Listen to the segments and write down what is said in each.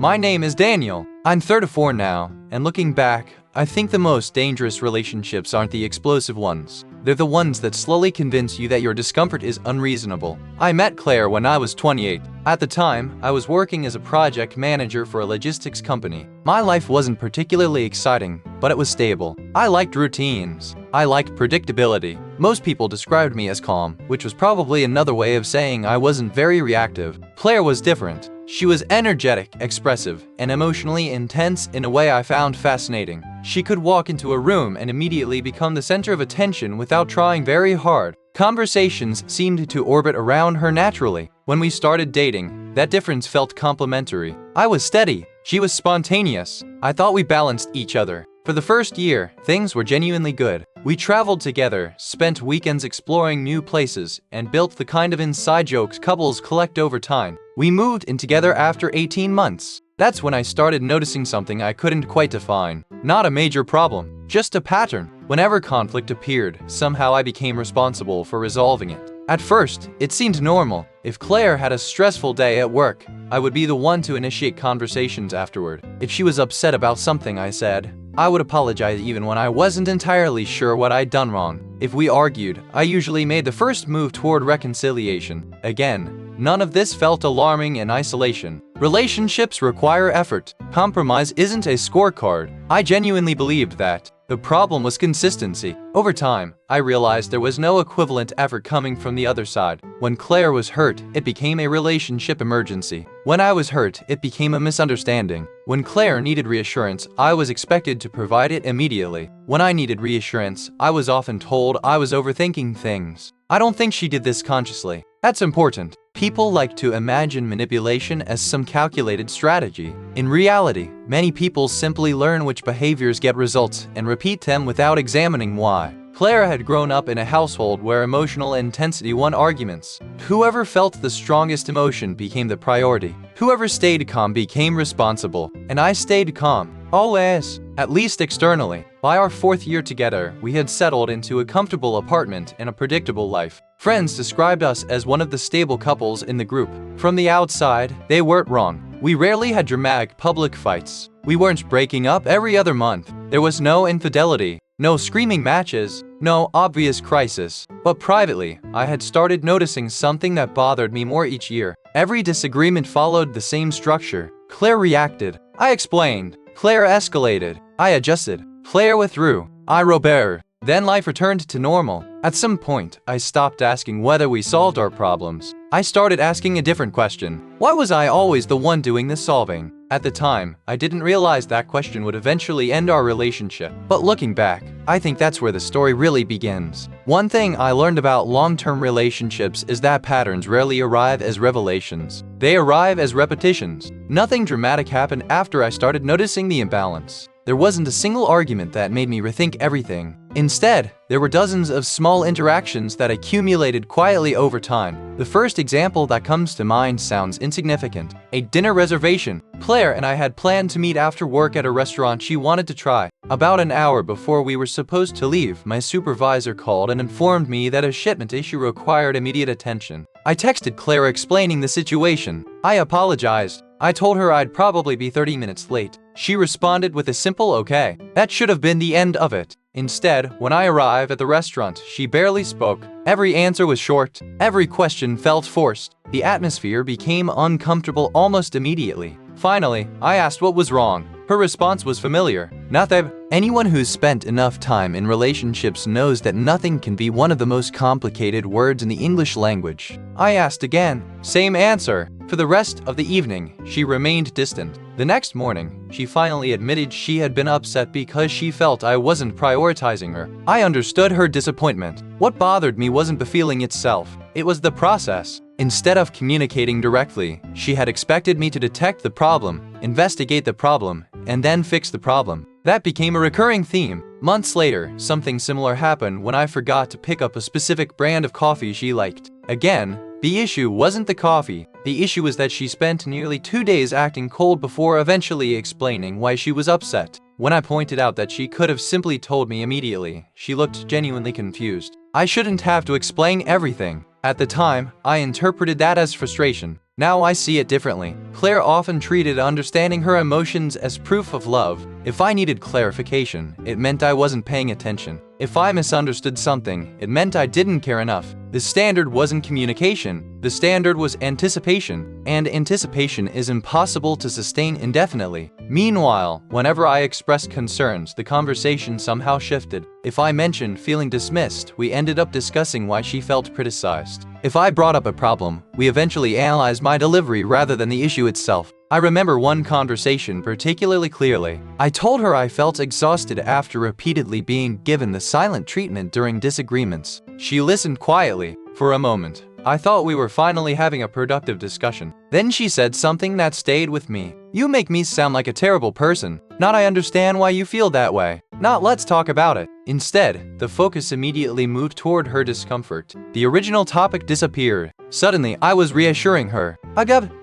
My name is Daniel. I'm 34 now, and looking back, I think the most dangerous relationships aren't the explosive ones. They're the ones that slowly convince you that your discomfort is unreasonable. I met Claire when I was 28. At the time, I was working as a project manager for a logistics company. My life wasn't particularly exciting, but it was stable. I liked routines. I liked predictability. Most people described me as calm, which was probably another way of saying I wasn't very reactive. Claire was different. She was energetic, expressive, and emotionally intense in a way I found fascinating. She could walk into a room and immediately become the center of attention without trying very hard. Conversations seemed to orbit around her naturally. When we started dating, that difference felt complementary. I was steady. She was spontaneous. I thought we balanced each other. For the first year, things were genuinely good. We traveled together, spent weekends exploring new places, and built the kind of inside jokes couples collect over time. We moved in together after 18 months. That's when I started noticing something I couldn't quite define. Not a major problem, just a pattern. Whenever conflict appeared, somehow I became responsible for resolving it. At first, it seemed normal. If Claire had a stressful day at work, I would be the one to initiate conversations afterward. If she was upset about something I said, I would apologize even when I wasn't entirely sure what I'd done wrong. If we argued, I usually made the first move toward reconciliation. Again, none of this felt alarming in isolation. Relationships require effort. Compromise isn't a scorecard. I genuinely believed that. The problem was consistency. Over time, I realized there was no equivalent effort coming from the other side. When Claire was hurt, it became a relationship emergency. When I was hurt, it became a misunderstanding. When Claire needed reassurance, I was expected to provide it immediately. When I needed reassurance, I was often told I was overthinking things. I don't think she did this consciously. That's important. People like to imagine manipulation as some calculated strategy. In reality, many people simply learn which behaviors get results and repeat them without examining why. Claire had grown up in a household where emotional intensity won arguments. Whoever felt the strongest emotion became the priority. Whoever stayed calm became responsible. And I stayed calm. Always. At least externally. By our 4th year together, we had settled into a comfortable apartment and a predictable life. Friends described us as one of the stable couples in the group. From the outside, they weren't wrong. We rarely had dramatic public fights. We weren't breaking up every other month. There was no infidelity, no screaming matches, no obvious crisis. But privately, I had started noticing something that bothered me more each year. Every disagreement followed the same structure. Claire reacted. I explained. Claire escalated. I adjusted. Claire withdrew. I rebelled. Then life returned to normal. At some point, I stopped asking whether we solved our problems. I started asking a different question. Why was I always the one doing the solving? At the time, I didn't realize that question would eventually end our relationship. But looking back, I think that's where the story really begins. One thing I learned about long-term relationships is that patterns rarely arrive as revelations. They arrive as repetitions. Nothing dramatic happened after I started noticing the imbalance. There wasn't a single argument that made me rethink everything. Instead, there were dozens of small interactions that accumulated quietly over time. The first example that comes to mind sounds insignificant. A dinner reservation. Claire and I had planned to meet after work at a restaurant she wanted to try. About an hour before we were supposed to leave, my supervisor called and informed me that a shipment issue required immediate attention. I texted Claire explaining the situation. I apologized. I told her I'd probably be 30 minutes late. She responded with a simple okay. That should have been the end of it. Instead, when I arrived at the restaurant, she barely spoke. Every answer was short. Every question felt forced. The atmosphere became uncomfortable almost immediately. Finally, I asked what was wrong. Her response was familiar. Nothing. Anyone who's spent enough time in relationships knows that nothing can be one of the most complicated words in the English language. I asked again. Same answer. For the rest of the evening, she remained distant. The next morning, she finally admitted she had been upset because she felt I wasn't prioritizing her. I understood her disappointment. What bothered me wasn't the feeling itself. It was the process. Instead of communicating directly, she had expected me to detect the problem, investigate the problem, and then fix the problem. That became a recurring theme. Months later, something similar happened when I forgot to pick up a specific brand of coffee she liked. Again, the issue wasn't the coffee. The issue was that she spent nearly 2 days acting cold before eventually explaining why she was upset. When I pointed out that she could have simply told me immediately, she looked genuinely confused. I shouldn't have to explain everything. At the time, I interpreted that as frustration. Now I see it differently. Claire often treated understanding her emotions as proof of love. If I needed clarification, it meant I wasn't paying attention. If I misunderstood something, it meant I didn't care enough. The standard wasn't communication, the standard was anticipation, and anticipation is impossible to sustain indefinitely. Meanwhile, whenever I expressed concerns, the conversation somehow shifted. If I mentioned feeling dismissed, we ended up discussing why she felt criticized. If I brought up a problem, we eventually analyzed my delivery rather than the issue itself. I remember one conversation particularly clearly. I told her I felt exhausted after repeatedly being given the silent treatment during disagreements. She listened quietly. For a moment, I thought we were finally having a productive discussion. Then she said something that stayed with me. "You make me sound like a terrible person. Not I understand why you feel that way. Not let's talk about it." Instead, the focus immediately moved toward her discomfort. The original topic disappeared. Suddenly, I was reassuring her.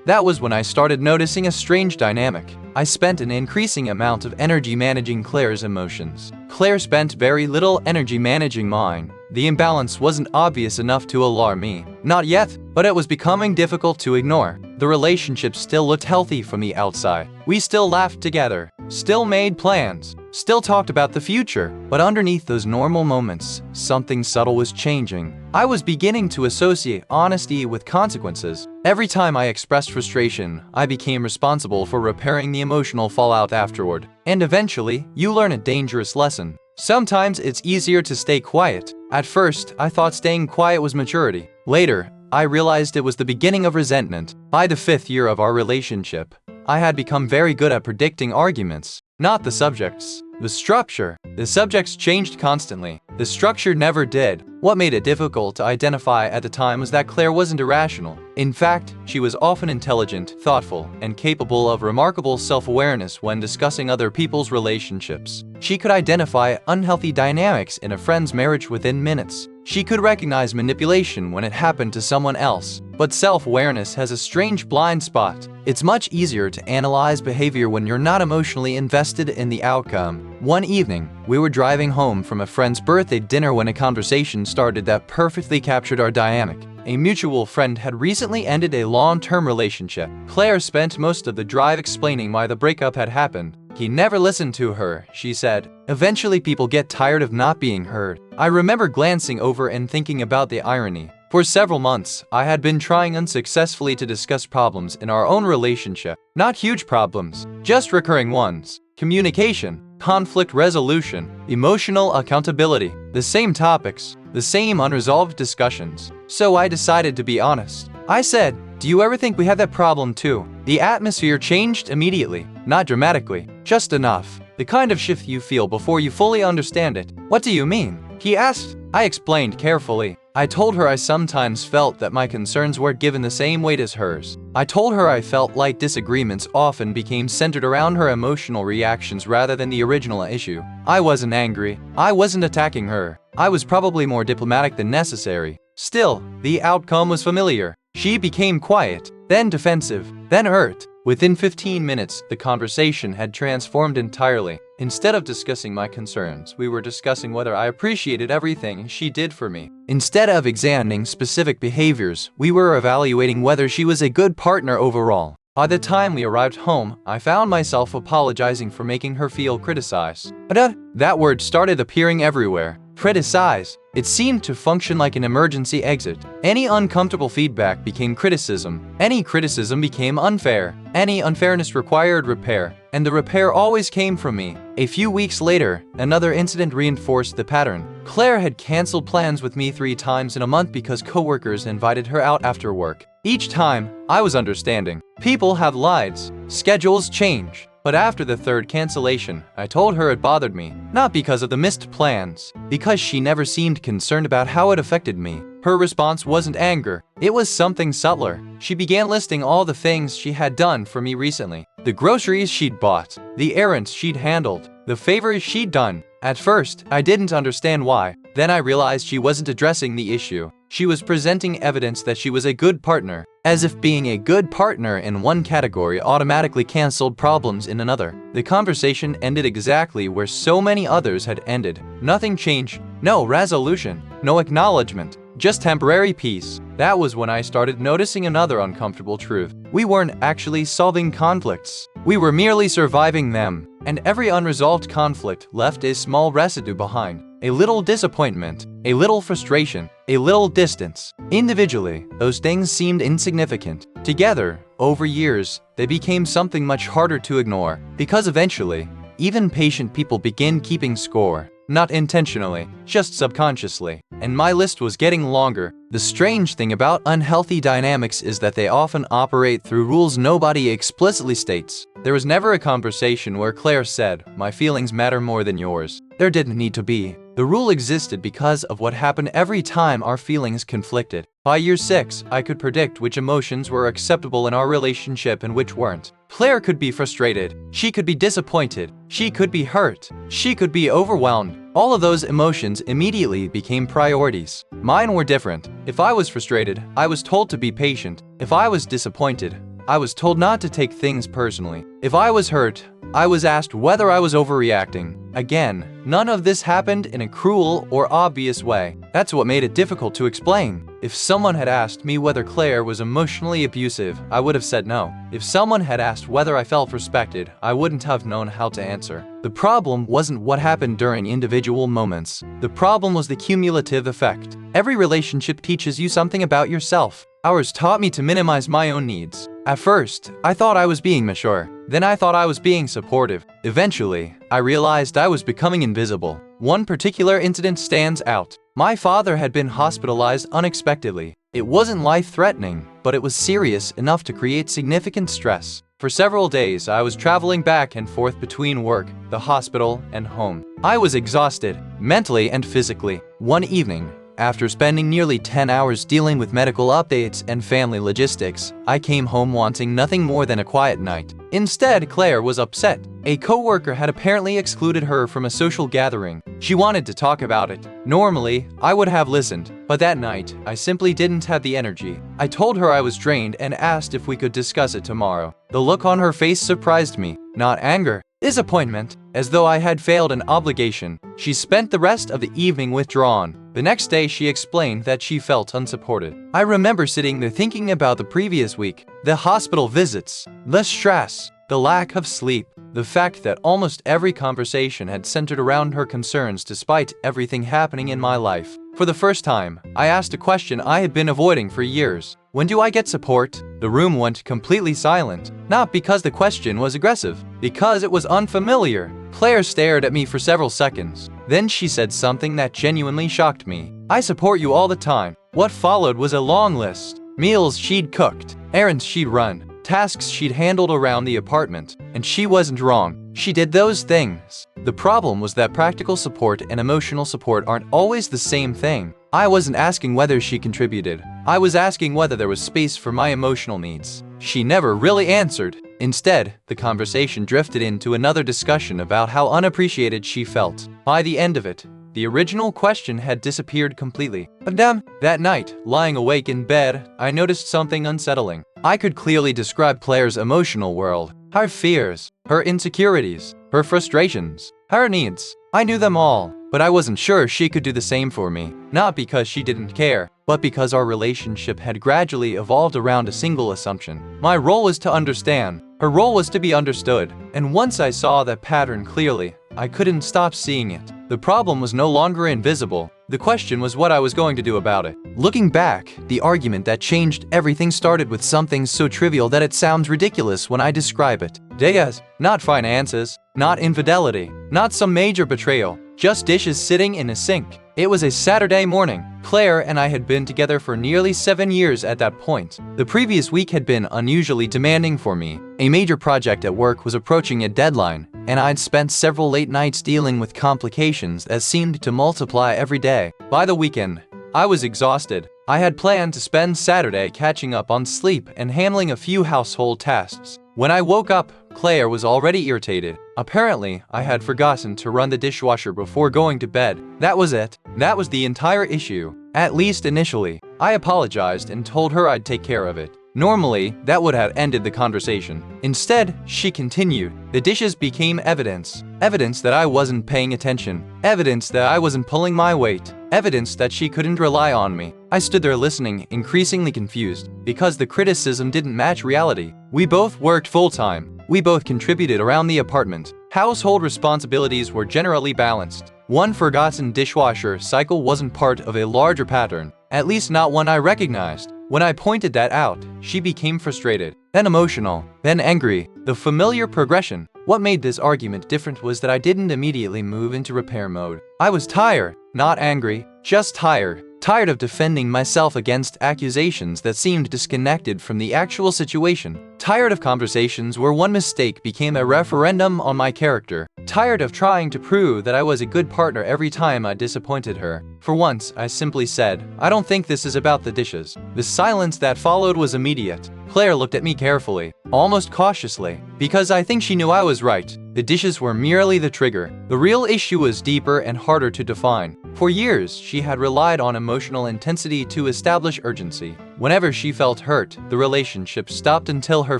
That was when I started noticing a strange dynamic. I spent an increasing amount of energy managing Claire's emotions. Claire spent very little energy managing mine. The imbalance wasn't obvious enough to alarm me. Not yet, but it was becoming difficult to ignore. The relationship still looked healthy from the outside. We still laughed together, still made plans, still talked about the future. But underneath those normal moments, something subtle was changing. I was beginning to associate honesty with consequences. Every time I expressed frustration, I became responsible for repairing the emotional fallout afterward. And eventually, you learn a dangerous lesson. Sometimes it's easier to stay quiet. At first, I thought staying quiet was maturity. Later, I realized it was the beginning of resentment. By the 5th year of our relationship, I had become very good at predicting arguments. Not the subjects, the structure. The subjects changed constantly. The structure never did. What made it difficult to identify at the time was that Claire wasn't irrational. In fact, she was often intelligent, thoughtful, and capable of remarkable self-awareness when discussing other people's relationships. She could identify unhealthy dynamics in a friend's marriage within minutes. She could recognize manipulation when it happened to someone else. But self-awareness has a strange blind spot. It's much easier to analyze behavior when you're not emotionally invested in the outcome. One evening, we were driving home from a friend's birthday dinner when a conversation started that perfectly captured our dynamic. A mutual friend had recently ended a long-term relationship. Claire spent most of the drive explaining why the breakup had happened. "He never listened to her," she said. "Eventually people get tired of not being heard." I remember glancing over and thinking about the irony. For several months, I had been trying unsuccessfully to discuss problems in our own relationship. Not huge problems, just recurring ones. Communication, conflict resolution, emotional accountability. The same topics, the same unresolved discussions. So I decided to be honest. I said, "Do you ever think we have that problem too?" The atmosphere changed immediately. Not dramatically, just enough. The kind of shift you feel before you fully understand it. "What do you mean?" he asked. I explained carefully. I told her I sometimes felt that my concerns weren't given the same weight as hers. I told her I felt like disagreements often became centered around her emotional reactions rather than the original issue. I wasn't angry. I wasn't attacking her. I was probably more diplomatic than necessary. Still, the outcome was familiar. She became quiet, then defensive, then hurt. Within 15 minutes, the conversation had transformed entirely. Instead of discussing my concerns, we were discussing whether I appreciated everything she did for me. Instead of examining specific behaviors, we were evaluating whether she was a good partner overall. By the time we arrived home, I found myself apologizing for making her feel criticized. That word started appearing everywhere. Criticize. It seemed to function like an emergency exit. Any uncomfortable feedback became criticism. Any criticism became unfair. Any unfairness required repair. And the repair always came from me. A few weeks later, another incident reinforced the pattern. Claire had canceled plans with me 3 times in a month because coworkers invited her out after work. Each time, I was understanding. People have lives. Schedules change. But after the 3rd cancellation, I told her it bothered me. Not because of the missed plans, because she never seemed concerned about how it affected me. Her response wasn't anger, it was something subtler. She began listing all the things she had done for me recently. The groceries she'd bought, the errands she'd handled, the favors she'd done. At first, I didn't understand why. Then I realized she wasn't addressing the issue. She was presenting evidence that she was a good partner, as if being a good partner in one category automatically canceled problems in another. The conversation ended exactly where so many others had ended. Nothing changed, no resolution, no acknowledgement. just temporary peace. That was when I started noticing another uncomfortable truth. We weren't actually solving conflicts. We were merely surviving them. And every unresolved conflict left a small residue behind. A little disappointment, a little frustration, a little distance. Individually, those things seemed insignificant. Together, over years, they became something much harder to ignore. Because eventually, even patient people begin keeping score. Not intentionally, just subconsciously. And my list was getting longer. The strange thing about unhealthy dynamics is that they often operate through rules nobody explicitly states. There was never a conversation where Claire said, "My feelings matter more than yours." There didn't need to be. The rule existed because of what happened every time our feelings conflicted. By year 6, I could predict which emotions were acceptable in our relationship and which weren't. Claire could be frustrated. She could be disappointed. She could be hurt. She could be overwhelmed. All of those emotions immediately became priorities. Mine were different. If I was frustrated, I was told to be patient. If I was disappointed, I was told not to take things personally. If I was hurt, I was asked whether I was overreacting. Again, none of this happened in a cruel or obvious way. That's what made it difficult to explain. If someone had asked me whether Claire was emotionally abusive, I would have said no. If someone had asked whether I felt respected, I wouldn't have known how to answer. The problem wasn't what happened during individual moments. The problem was the cumulative effect. Every relationship teaches you something about yourself. Ours taught me to minimize my own needs. At first, I thought I was being mature. Then I thought I was being supportive. Eventually, I realized I was becoming invisible. One particular incident stands out. My father had been hospitalized unexpectedly. It wasn't life-threatening, but it was serious enough to create significant stress. For several days, I was traveling back and forth between work, the hospital, and home. I was exhausted, mentally and physically. One evening, after spending nearly 10 hours dealing with medical updates and family logistics, I came home wanting nothing more than a quiet night. Instead, Claire was upset. A coworker had apparently excluded her from a social gathering. She wanted to talk about it. Normally, I would have listened, but that night, I simply didn't have the energy. I told her I was drained and asked if we could discuss it tomorrow. The look on her face surprised me. Not anger, disappointment, as though I had failed an obligation. She spent the rest of the evening withdrawn. The next day, she explained that she felt unsupported. I remember sitting there thinking about the previous week, the hospital visits, the stress, the lack of sleep, the fact that almost every conversation had centered around her concerns despite everything happening in my life. For the first time, I asked a question I had been avoiding for years. When do I get support? The room went completely silent. Not because the question was aggressive, because it was unfamiliar. Claire stared at me for several seconds. Then she said something that genuinely shocked me. "I support you all the time." What followed was a long list. Meals she'd cooked, errands she'd run, tasks she'd handled around the apartment. And she wasn't wrong. She did those things. The problem was that practical support and emotional support aren't always the same thing. I wasn't asking whether she contributed. I was asking whether there was space for my emotional needs. She never really answered. Instead, the conversation drifted into another discussion about how unappreciated she felt. By the end of it, the original question had disappeared completely. But that night, lying awake in bed, I noticed something unsettling. I could clearly describe Claire's emotional world. Her fears, her insecurities, her frustrations, her needs. I knew them all, but I wasn't sure she could do the same for me. Not because she didn't care, but because our relationship had gradually evolved around a single assumption. My role was to understand. Her role was to be understood. And once I saw that pattern clearly, I couldn't stop seeing it. The problem was no longer invisible. The question was what I was going to do about it. Looking back, the argument that changed everything started with something so trivial that it sounds ridiculous when I describe it. Days, not finances, not infidelity, not some major betrayal, just dishes sitting in a sink. It was a Saturday morning. Claire and I had been together for nearly 7 years at that point. The previous week had been unusually demanding for me. A major project at work was approaching a deadline, and I'd spent several late nights dealing with complications that seemed to multiply every day. By the weekend, I was exhausted. I had planned to spend Saturday catching up on sleep and handling a few household tasks. When I woke up, Claire was already irritated. Apparently, I had forgotten to run the dishwasher before going to bed. That was it. That was the entire issue. At least initially. I apologized and told her I'd take care of it. Normally, that would have ended the conversation. Instead, she continued. The dishes became evidence. Evidence that I wasn't paying attention. Evidence that I wasn't pulling my weight. evidence that she couldn't rely on me. I stood there listening, increasingly confused, because the criticism didn't match reality. We both worked full-time. We both contributed around the apartment. Household responsibilities were generally balanced. One forgotten dishwasher cycle wasn't part of a larger pattern, at least not one I recognized. When I pointed that out, she became frustrated, then emotional, then angry. The familiar progression. What made this argument different was that I didn't immediately move into repair mode. I was tired, not angry, just tired. Tired of defending myself against accusations that seemed disconnected from the actual situation. Tired of conversations where one mistake became a referendum on my character. Tired of trying to prove that I was a good partner every time I disappointed her. For once, I simply said, "I don't think this is about the dishes." The silence that followed was immediate. Claire looked at me carefully, almost cautiously, because I think she knew I was right. The dishes were merely the trigger. The real issue was deeper and harder to define. For years, she had relied on emotional intensity to establish urgency. Whenever she felt hurt, the relationship stopped until her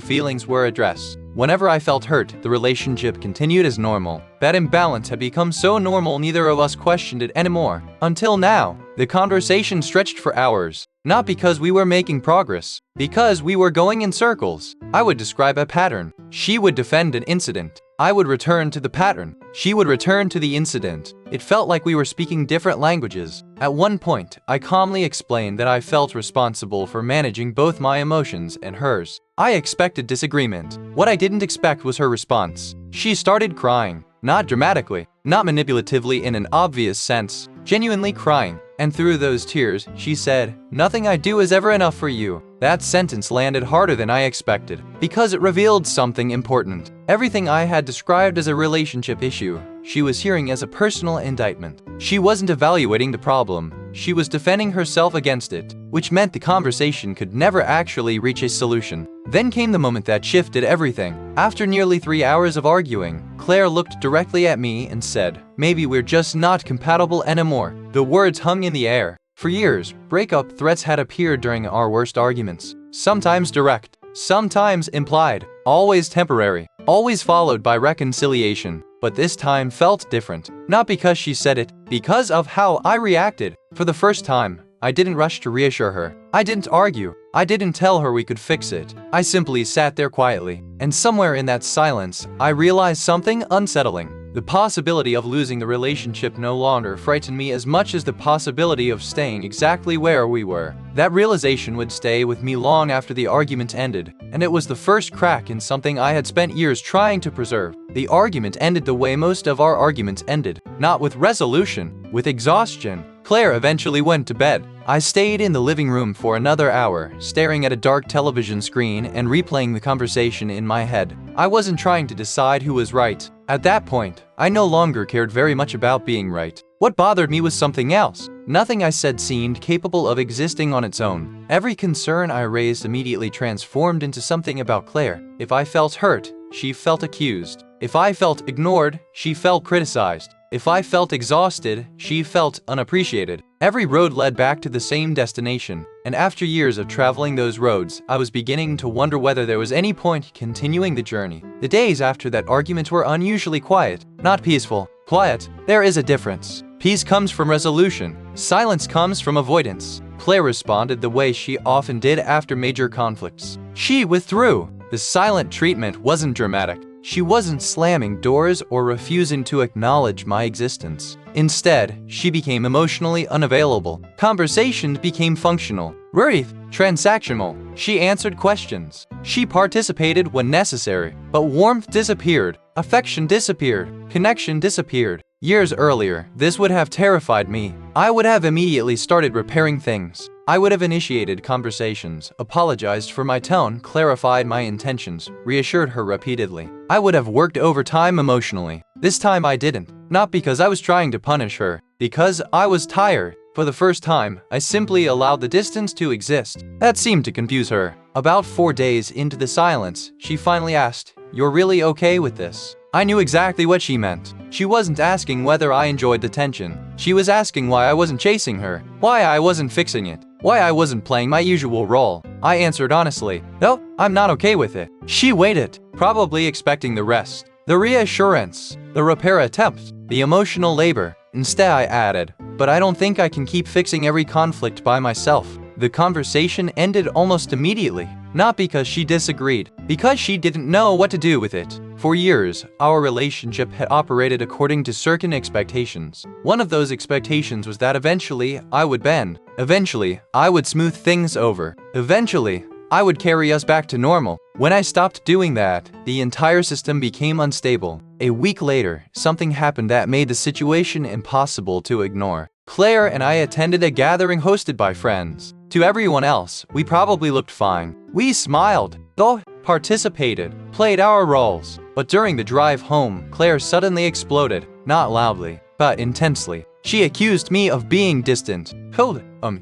feelings were addressed. Whenever I felt hurt, the relationship continued as normal. That imbalance had become so normal neither of us questioned it anymore. Until now, the conversation stretched for hours. Not because we were making progress, because we were going in circles. I would describe a pattern. She would defend an incident. I would return to the pattern. She would return to the incident. It felt like we were speaking different languages. At one point, I calmly explained that I felt responsible for managing both my emotions and hers. I expected disagreement. What I didn't expect was her response. She started crying. Not dramatically, not manipulatively in an obvious sense, genuinely crying. And through those tears, she said, "Nothing I do is ever enough for you." That sentence landed harder than I expected, because it revealed something important. Everything I had described as a relationship issue, she was hearing as a personal indictment. She wasn't evaluating the problem, she was defending herself against it, which meant the conversation could never actually reach a solution. Then came the moment that shifted everything. After nearly 3 hours of arguing, Claire looked directly at me and said, "Maybe we're just not compatible anymore." The words hung in the air. For years, breakup threats had appeared during our worst arguments. Sometimes direct, sometimes implied, always temporary, always followed by reconciliation. But this time felt different. Not because she said it, because of how I reacted. For the first time, I didn't rush to reassure her. I didn't argue. I didn't tell her we could fix it. I simply sat there quietly. And somewhere in that silence, I realized something unsettling. The possibility of losing the relationship no longer frightened me as much as the possibility of staying exactly where we were. That realization would stay with me long after the argument ended, and it was the first crack in something I had spent years trying to preserve. The argument ended the way most of our arguments ended, not with resolution, with exhaustion. Claire eventually went to bed. I stayed in the living room for another hour, staring at a dark television screen and replaying the conversation in my head. I wasn't trying to decide who was right. At that point, I no longer cared very much about being right. What bothered me was something else. Nothing I said seemed capable of existing on its own. Every concern I raised immediately transformed into something about Claire. If I felt hurt, she felt accused. If I felt ignored, she felt criticized. If I felt exhausted, she felt unappreciated. Every road led back to the same destination, and after years of traveling those roads, I was beginning to wonder whether there was any point continuing the journey. The days after that argument were unusually quiet, not peaceful. Quiet. There is a difference. Peace comes from resolution. Silence comes from avoidance. Claire responded the way she often did after major conflicts. She withdrew. The silent treatment wasn't dramatic. She wasn't slamming doors or refusing to acknowledge my existence. Instead, she became emotionally unavailable. Conversations became functional, brief, transactional. She answered questions. She participated when necessary. But warmth disappeared. Affection disappeared. Connection disappeared. Years earlier, this would have terrified me. I would have immediately started repairing things. I would have initiated conversations, apologized for my tone, clarified my intentions, reassured her repeatedly. I would have worked overtime emotionally. This time I didn't. Not because I was trying to punish her, because I was tired. For the first time, I simply allowed the distance to exist. That seemed to confuse her. About 4 days into the silence, she finally asked, "You're really okay with this?" I knew exactly what she meant. She wasn't asking whether I enjoyed the tension. She was asking why I wasn't chasing her, why I wasn't fixing it, why I wasn't playing my usual role. I answered honestly, "No, I'm not okay with it." She waited, probably expecting the rest. The reassurance, the repair attempt, the emotional labor. Instead I added, but I don't think I can keep fixing every conflict by myself." The conversation ended almost immediately, not because she disagreed, because she didn't know what to do with it. For years, our relationship had operated according to certain expectations. One of those expectations was that eventually I would bend. Eventually, I would smooth things over. Eventually, I would carry us back to normal. When I stopped doing that, the entire system became unstable. A week later, something happened that made the situation impossible to ignore. Claire and I attended a gathering hosted by friends. To everyone else, we probably looked fine. We smiled, though, participated, played our roles. But during the drive home, Claire suddenly exploded, not loudly, but intensely. She accused me of being distant.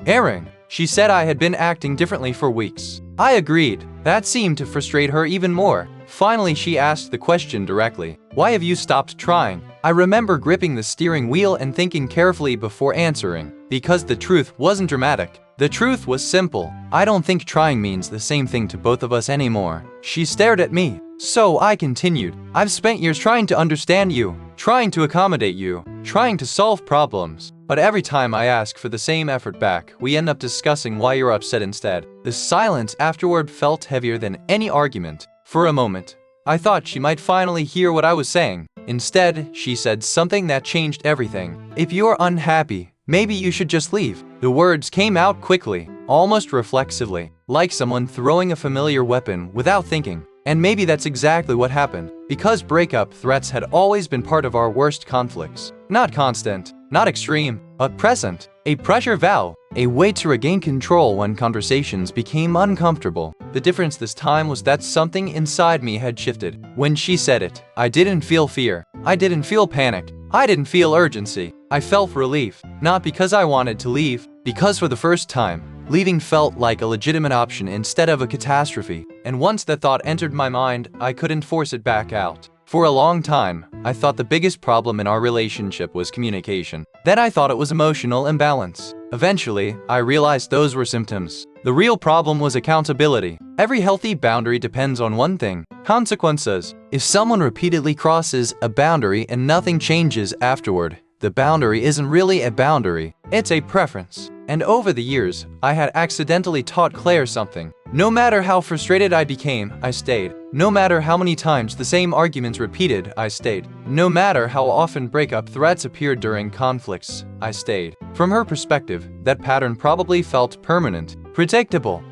Aaron. She said I had been acting differently for weeks. I agreed. That seemed to frustrate her even more. Finally, she asked the question directly. "Why have you stopped trying?" I remember gripping the steering wheel and thinking carefully before answering. Because the truth wasn't dramatic. The truth was simple. I don't think trying means the same thing to both of us anymore. She stared at me. So I continued. "I've spent years trying to understand you, trying to accommodate you, trying to solve problems. But every time I ask for the same effort back, we end up discussing why you're upset instead." The silence afterward felt heavier than any argument. For a moment, I thought she might finally hear what I was saying. Instead, she said something that changed everything. "If you're unhappy, maybe you should just leave." The words came out quickly, almost reflexively, like someone throwing a familiar weapon without thinking. And maybe that's exactly what happened, because breakup threats had always been part of our worst conflicts. Not constant, not extreme, but present. A pressure valve, a way to regain control when conversations became uncomfortable. The difference this time was that something inside me had shifted. When she said it, I didn't feel fear. I didn't feel panic. I didn't feel urgency. I felt relief, not because I wanted to leave, because for the first time, leaving felt like a legitimate option instead of a catastrophe. And once that thought entered my mind, I couldn't force it back out. For a long time, I thought the biggest problem in our relationship was communication. Then I thought it was emotional imbalance. Eventually, I realized those were symptoms. The real problem was accountability. Every healthy boundary depends on one thing: consequences. If someone repeatedly crosses a boundary and nothing changes afterward, the boundary isn't really a boundary, it's a preference. And over the years, I had accidentally taught Claire something. No matter how frustrated I became, I stayed. No matter how many times the same arguments repeated, I stayed. No matter how often breakup threats appeared during conflicts, I stayed. From her perspective, that pattern probably felt permanent, predictable.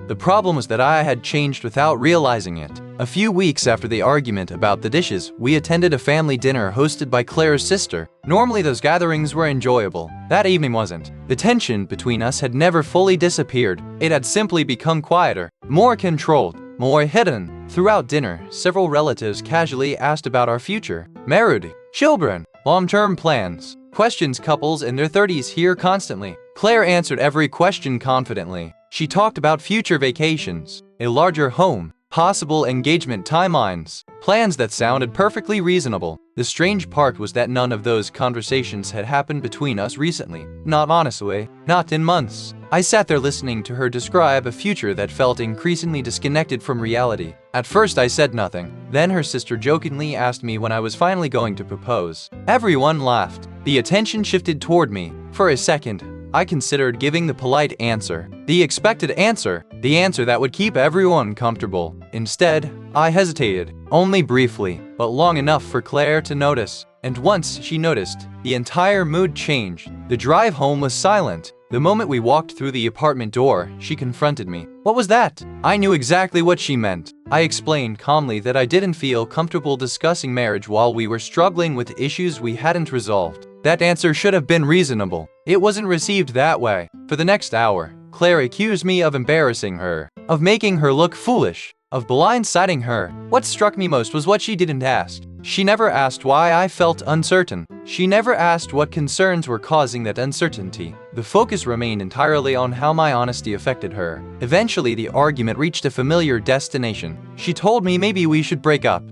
The problem was that I had changed without realizing it. A few weeks after the argument about the dishes, we attended a family dinner hosted by Claire's sister. Normally those gatherings were enjoyable. That evening wasn't. The tension between us had never fully disappeared. It had simply become quieter, more controlled, more hidden. Throughout dinner, several relatives casually asked about our future. Married, children, long-term plans. Questions couples in their 30s hear constantly. Claire answered every question confidently. She talked about future vacations, a larger home, possible engagement timelines, plans that sounded perfectly reasonable. The strange part was that none of those conversations had happened between us recently. Not honestly, not in months. I sat there listening to her describe a future that felt increasingly disconnected from reality. At first I said nothing. Then her sister jokingly asked me when I was finally going to propose. Everyone laughed. The attention shifted toward me. For a second, I considered giving the polite answer, the expected answer, the answer that would keep everyone comfortable. Instead, I hesitated, only briefly, but long enough for Claire to notice. And once she noticed, the entire mood changed. The drive home was silent. The moment we walked through the apartment door, she confronted me. What was that? I knew exactly what she meant. I explained calmly that I didn't feel comfortable discussing marriage while we were struggling with issues we hadn't resolved. That answer should have been reasonable. It wasn't received that way. For the next hour, Claire accused me of embarrassing her, of making her look foolish, of blindsiding her. What struck me most was what she didn't ask. She never asked why I felt uncertain. She never asked what concerns were causing that uncertainty. The focus remained entirely on how my honesty affected her. Eventually, the argument reached a familiar destination. She told me maybe we should break up.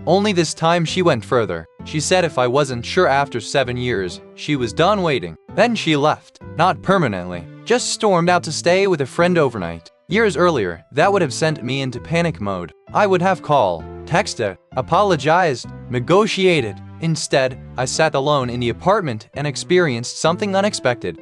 Only this time she went further. She said if I wasn't sure after 7 years, she was done waiting. Then she left. Not permanently. Just stormed out to stay with a friend overnight. Years earlier, that would have sent me into panic mode. I would have called, texted, apologized, negotiated, Instead, I sat alone in the apartment and experienced something unexpected.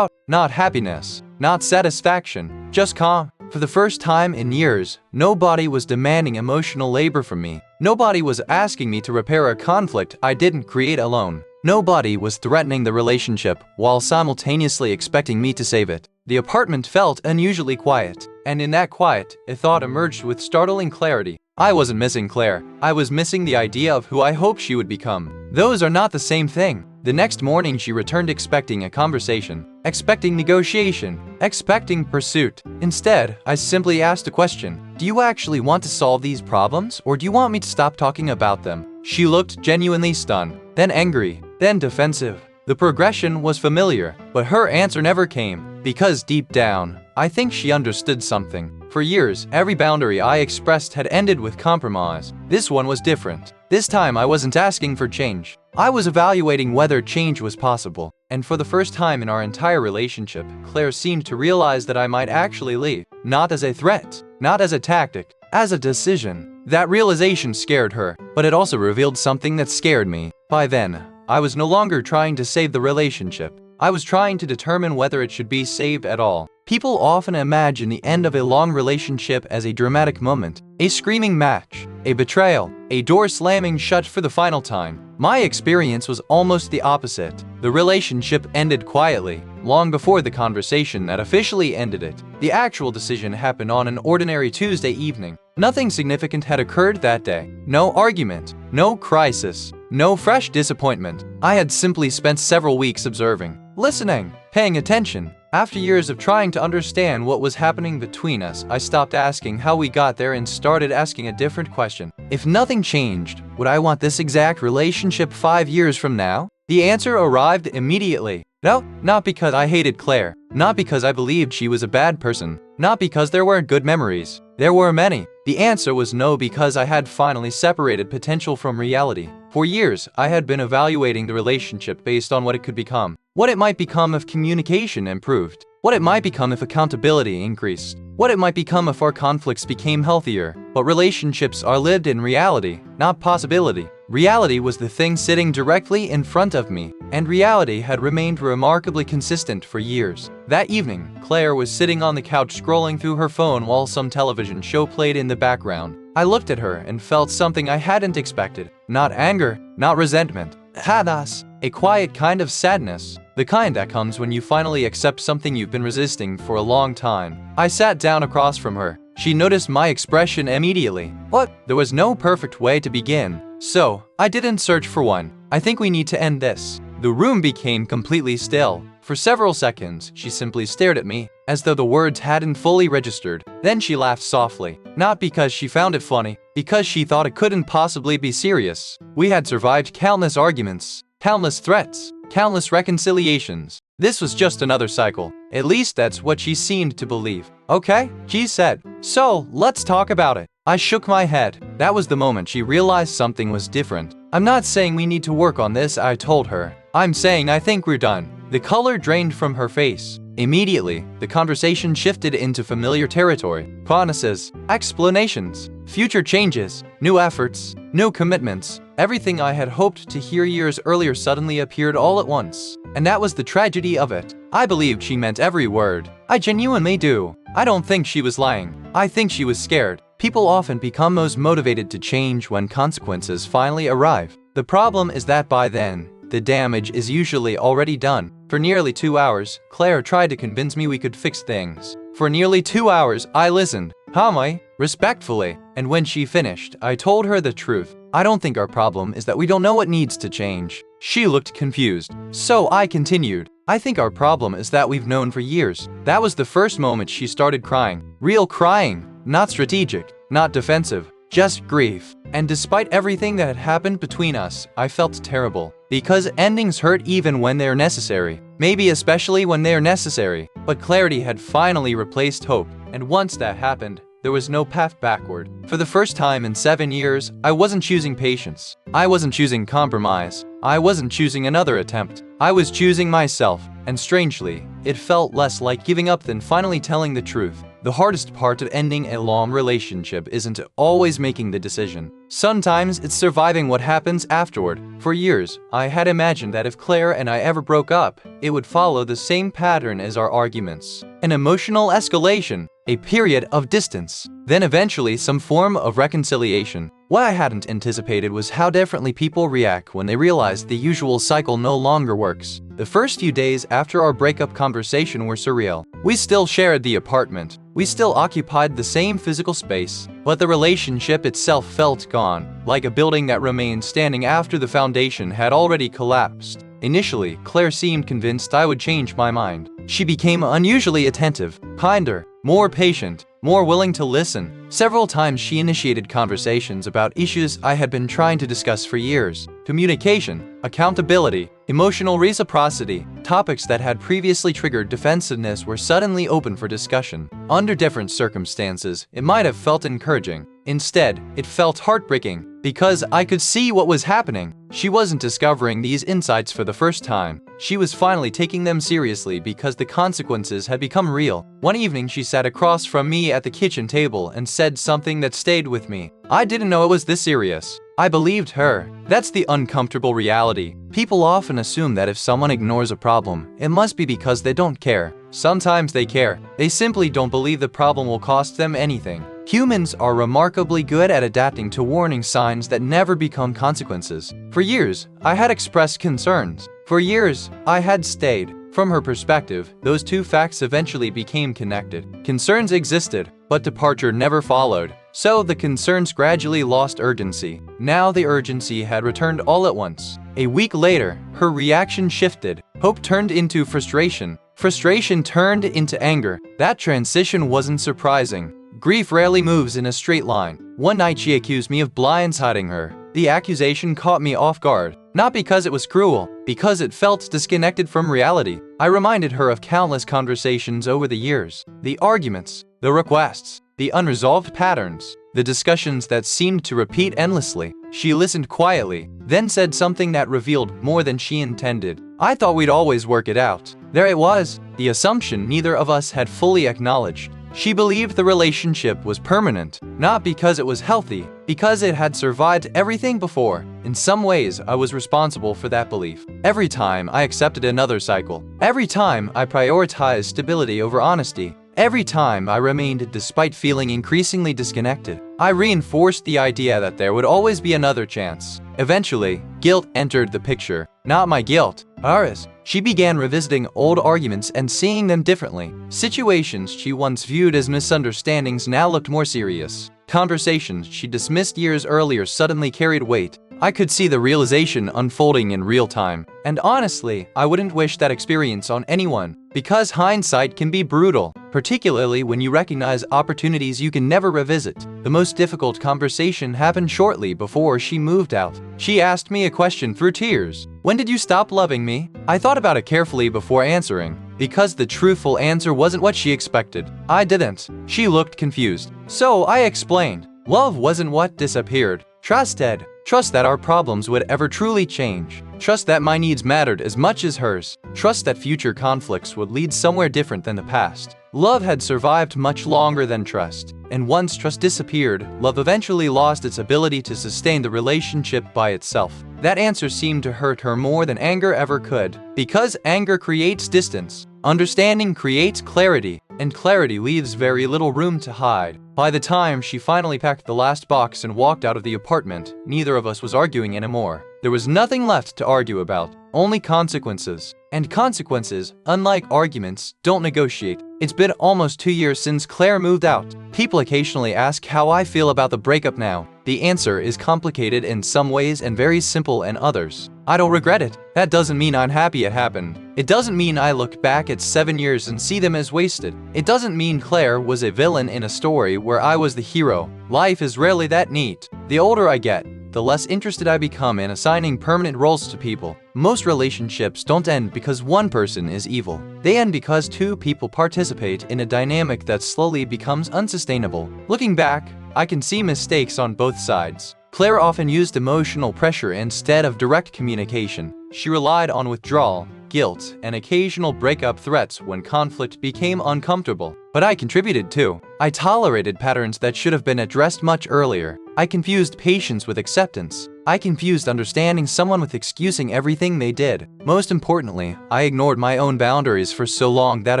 Not happiness, not satisfaction, just calm. For the first time in years, nobody was demanding emotional labor from me. Nobody was asking me to repair a conflict I didn't create alone. Nobody was threatening the relationship while simultaneously expecting me to save it. The apartment felt unusually quiet, and in that quiet, a thought emerged with startling clarity. I wasn't missing Claire. I was missing the idea of who I hoped she would become. Those are not the same thing. The next morning she returned expecting a conversation, expecting negotiation, expecting pursuit. Instead, I simply asked a question. Do you actually want to solve these problems, or do you want me to stop talking about them? She looked genuinely stunned, then angry, then defensive. The progression was familiar, but her answer never came, because deep down, I think she understood something. For years, every boundary I expressed had ended with compromise. This one was different. This time I wasn't asking for change. I was evaluating whether change was possible. And for the first time in our entire relationship, Claire seemed to realize that I might actually leave. Not as a threat, not as a tactic, as a decision. That realization scared her, but it also revealed something that scared me. By then, I was no longer trying to save the relationship. I was trying to determine whether it should be saved at all. People often imagine the end of a long relationship as a dramatic moment, a screaming match, a betrayal, a door slamming shut for the final time. My experience was almost the opposite. The relationship ended quietly, long before the conversation that officially ended it. The actual decision happened on an ordinary Tuesday evening. Nothing significant had occurred that day. No argument, no crisis, no fresh disappointment. I had simply spent several weeks observing, listening, paying attention. After years of trying to understand what was happening between us, I stopped asking how we got there and started asking a different question. If nothing changed, would I want this exact relationship 5 years from now? The answer arrived immediately. No, not because I hated Claire, not because I believed she was a bad person, not because there weren't good memories. There were many. The answer was no, because I had finally separated potential from reality. For years, I had been evaluating the relationship based on what it could become. What it might become if communication improved. What it might become if accountability increased. What it might become if our conflicts became healthier. But relationships are lived in reality, not possibility. Reality was the thing sitting directly in front of me, and reality had remained remarkably consistent for years. That evening, Claire was sitting on the couch scrolling through her phone while some television show played in the background. I looked at her and felt something I hadn't expected. Not anger, not resentment. Hadas, a quiet kind of sadness. The kind that comes when you finally accept something you've been resisting for a long time. I sat down across from her. She noticed my expression immediately. What? There was no perfect way to begin, so I didn't search for one. I think we need to end this. The room became completely still. For several seconds, she simply stared at me, as though the words hadn't fully registered. Then she laughed softly, not because she found it funny, because she thought it couldn't possibly be serious. We had survived countless arguments, countless threats, countless reconciliations. This was just another cycle. At least that's what she seemed to believe. Okay, she said. So, let's talk about it. I shook my head. That was the moment she realized something was different. I'm not saying we need to work on this, I told her. I'm saying I think we're done. The color drained from her face. Immediately, the conversation shifted into familiar territory. Promises, explanations, future changes, new efforts, new commitments. Everything I had hoped to hear years earlier suddenly appeared all at once. And that was the tragedy of it. I believed she meant every word. I genuinely do. I don't think she was lying. I think she was scared. People often become most motivated to change when consequences finally arrive. The problem is that by then, the damage is usually already done. For nearly 2 hours, Claire tried to convince me we could fix things. For nearly 2 hours, I listened, calmly, respectfully, and when she finished, I told her the truth. I don't think our problem is that we don't know what needs to change. She looked confused. So I continued. I think our problem is that we've known for years. That was the first moment she started crying. Real crying. Not strategic, not defensive, just grief. And despite everything that had happened between us, I felt terrible. Because endings hurt even when they're necessary. Maybe especially when they're necessary. But clarity had finally replaced hope. And once that happened, there was no path backward. For the first time in 7 years, I wasn't choosing patience. I wasn't choosing compromise. I wasn't choosing another attempt. I was choosing myself. And strangely, it felt less like giving up than finally telling the truth. The hardest part of ending a long relationship isn't always making the decision. Sometimes it's surviving what happens afterward. For years, I had imagined that if Claire and I ever broke up, it would follow the same pattern as our arguments. An emotional escalation, a period of distance, then eventually some form of reconciliation. What I hadn't anticipated was how differently people react when they realize the usual cycle no longer works. The first few days after our breakup conversation were surreal. We still shared the apartment. We still occupied the same physical space, but the relationship itself felt gone, like a building that remained standing after the foundation had already collapsed. Initially, Claire seemed convinced I would change my mind. She became unusually attentive, kinder, more patient, more willing to listen. Several times she initiated conversations about issues I had been trying to discuss for years. Communication, accountability, emotional reciprocity, topics that had previously triggered defensiveness were suddenly open for discussion. Under different circumstances, it might have felt encouraging. Instead, it felt heartbreaking, because I could see what was happening. She wasn't discovering these insights for the first time. She was finally taking them seriously because the consequences had become real. One evening, she sat across from me at the kitchen table and said something that stayed with me. I didn't know it was this serious. I believed her. That's the uncomfortable reality. People often assume that if someone ignores a problem, it must be because they don't care. Sometimes they care. They simply don't believe the problem will cost them anything. Humans are remarkably good at adapting to warning signs that never become consequences. For years, I had expressed concerns. For years, I had stayed. From her perspective, those two facts eventually became connected. Concerns existed, but departure never followed. So the concerns gradually lost urgency. Now the urgency had returned all at once. A week later, her reaction shifted. Hope turned into frustration. Frustration turned into anger. That transition wasn't surprising. Grief rarely moves in a straight line. One night she accused me of blindsiding her. The accusation caught me off guard. Not because it was cruel, because it felt disconnected from reality. I reminded her of countless conversations over the years. The arguments, the requests, the unresolved patterns, the discussions that seemed to repeat endlessly. She listened quietly, then said something that revealed more than she intended. I thought we'd always work it out. There it was, the assumption neither of us had fully acknowledged. She believed the relationship was permanent, not because it was healthy, because it had survived everything before. In some ways, I was responsible for that belief. Every time I accepted another cycle, every time I prioritized stability over honesty, every time I remained despite feeling increasingly disconnected, I reinforced the idea that there would always be another chance. Eventually, guilt entered the picture. Not my guilt, hers. She began revisiting old arguments and seeing them differently. Situations she once viewed as misunderstandings now looked more serious. Conversations she dismissed years earlier suddenly carried weight. I could see the realization unfolding in real time. And honestly, I wouldn't wish that experience on anyone, because hindsight can be brutal, particularly when you recognize opportunities you can never revisit. The most difficult conversation happened shortly before she moved out. She asked me a question through tears. When did you stop loving me? I thought about it carefully before answering, because the truthful answer wasn't what she expected. I didn't. She looked confused. So I explained. Love wasn't what disappeared. Trust did. Trust that our problems would ever truly change. Trust that my needs mattered as much as hers. Trust that future conflicts would lead somewhere different than the past. Love had survived much longer than trust, and once trust disappeared, love eventually lost its ability to sustain the relationship by itself. That answer seemed to hurt her more than anger ever could, because anger creates distance. Understanding creates clarity, and clarity leaves very little room to hide. By the time she finally packed the last box and walked out of the apartment, neither of us was arguing anymore. There was nothing left to argue about, only consequences. And consequences, unlike arguments, don't negotiate. It's been almost 2 years since Claire moved out. People occasionally ask how I feel about the breakup now. The answer is complicated in some ways and very simple in others. I don't regret it. That doesn't mean I'm happy it happened. It doesn't mean I look back at 7 years and see them as wasted. It doesn't mean Claire was a villain in a story where I was the hero. Life is rarely that neat. The older I get, the less interested I become in assigning permanent roles to people. Most relationships don't end because one person is evil. They end because two people participate in a dynamic that slowly becomes unsustainable. Looking back, I can see mistakes on both sides. Claire often used emotional pressure instead of direct communication. She relied on withdrawal, guilt, and occasional breakup threats when conflict became uncomfortable. But I contributed too. I tolerated patterns that should have been addressed much earlier. I confused patience with acceptance. I confused understanding someone with excusing everything they did. Most importantly, I ignored my own boundaries for so long that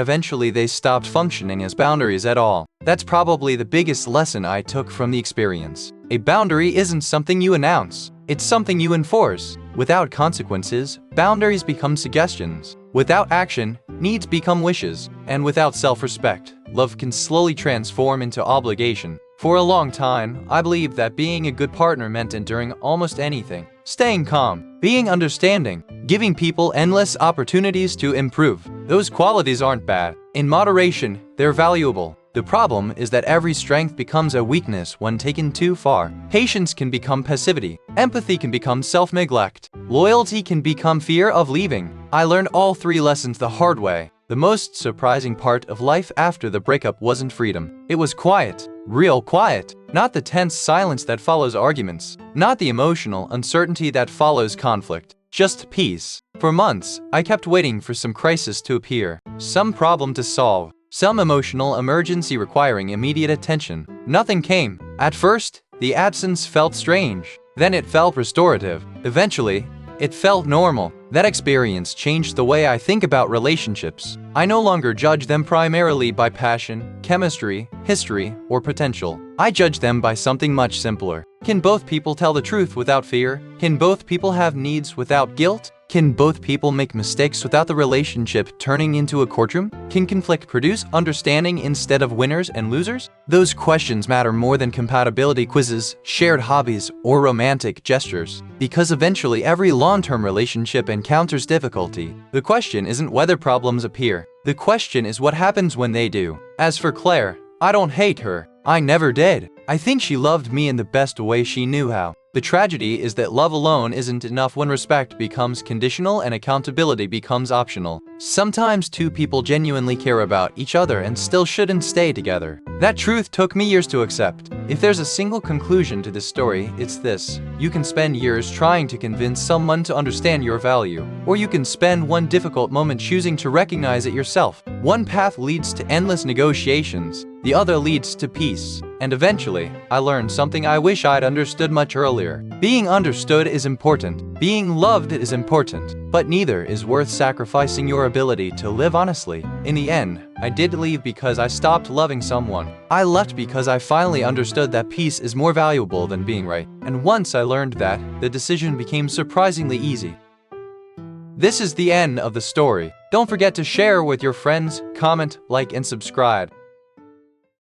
eventually they stopped functioning as boundaries at all. That's probably the biggest lesson I took from the experience. A boundary isn't something you announce. It's something you enforce. Without consequences, boundaries become suggestions. Without action, needs become wishes. And without self-respect, love can slowly transform into obligation. For a long time, I believed that being a good partner meant enduring almost anything. Staying calm, being understanding, giving people endless opportunities to improve. Those qualities aren't bad. In moderation, they're valuable. The problem is that every strength becomes a weakness when taken too far. Patience can become passivity. Empathy can become self-neglect. Loyalty can become fear of leaving. I learned all three lessons the hard way. The most surprising part of life after the breakup wasn't freedom. It was quiet. Real quiet. Not the tense silence that follows arguments. Not the emotional uncertainty that follows conflict. Just peace. For months, I kept waiting for some crisis to appear. Some problem to solve. Some emotional emergency requiring immediate attention. Nothing came. At first, the absence felt strange. Then it felt restorative. Eventually, it felt normal. That experience changed the way I think about relationships. I no longer judge them primarily by passion, chemistry, history, or potential. I judge them by something much simpler. Can both people tell the truth without fear? Can both people have needs without guilt? Can both people make mistakes without the relationship turning into a courtroom? Can conflict produce understanding instead of winners and losers? Those questions matter more than compatibility quizzes, shared hobbies, or romantic gestures. Because eventually every long-term relationship encounters difficulty. The question isn't whether problems appear. The question is what happens when they do. As for Claire, I don't hate her. I never did. I think she loved me in the best way she knew how. The tragedy is that love alone isn't enough when respect becomes conditional and accountability becomes optional. Sometimes two people genuinely care about each other and still shouldn't stay together. That truth took me years to accept. If there's a single conclusion to this story, it's this. You can spend years trying to convince someone to understand your value, or you can spend one difficult moment choosing to recognize it yourself. One path leads to endless negotiations, the other leads to peace. And eventually, I learned something I wish I'd understood much earlier. Being understood is important. Being loved is important. But neither is worth sacrificing your ability to live honestly. In the end, I did leave because I stopped loving someone. I left because I finally understood that peace is more valuable than being right. And once I learned that, the decision became surprisingly easy. This is the end of the story. Don't forget to share with your friends, comment, like, and subscribe.